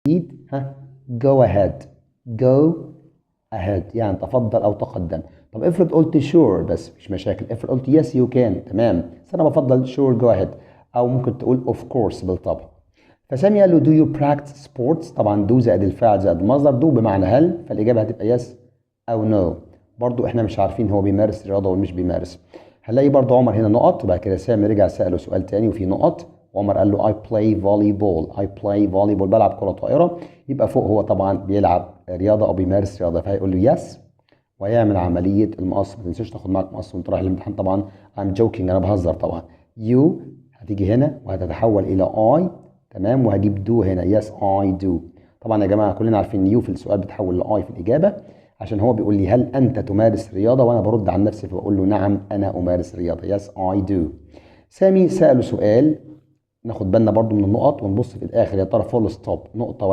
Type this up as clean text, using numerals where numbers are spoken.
ها go ahead go ahead يعني تفضل أو تقدم. طب افرض قلت sure بس مش مشاكل، افرض قلت yes you can تمام، بس أنا بفضل sure go ahead، أو ممكن تقول of course بالطبع. فسامي قال له do you practice sports؟ طبعا do زائد الفعل زائد المصدر، do بمعنى هل، فالإجابة هتبقى yes أو no. برضو احنا مش عارفين هو بيمارس رياضة ولا مش بيمارس. هنلاقي برضو عمر هنا نقط، وبعد كده سامي رجع سأله سؤال تاني وفي نقط، وعمر قال له I play volleyball I play volleyball بلعب كرة طائرة، يبقى فوق هو طبعا بيلعب رياضة أو بيمارس رياضة، فهيقول له yes ويعمل عملية المقص. ما تنساش تاخد معاك مقص وانت رايح الامتحان طبعا. I'm joking أنا بهزر طبعا. you هتيجي هنا وهتتحول إلى I تمام، وهجيب do هنا yes I do. طبعا يا جماعة كلنا عارفين you في السؤال بتحول ل I في الإجابة، عشان هو بيقول لي هل أنت تمارس رياضة، وأنا برد عن نفسي فبقول له نعم أنا أمارس رياضة yes I do. سامي سأله سؤال، ناخد بالنا برضو من النقط ونبص في الآخر يا ترى فول ستوب نقطة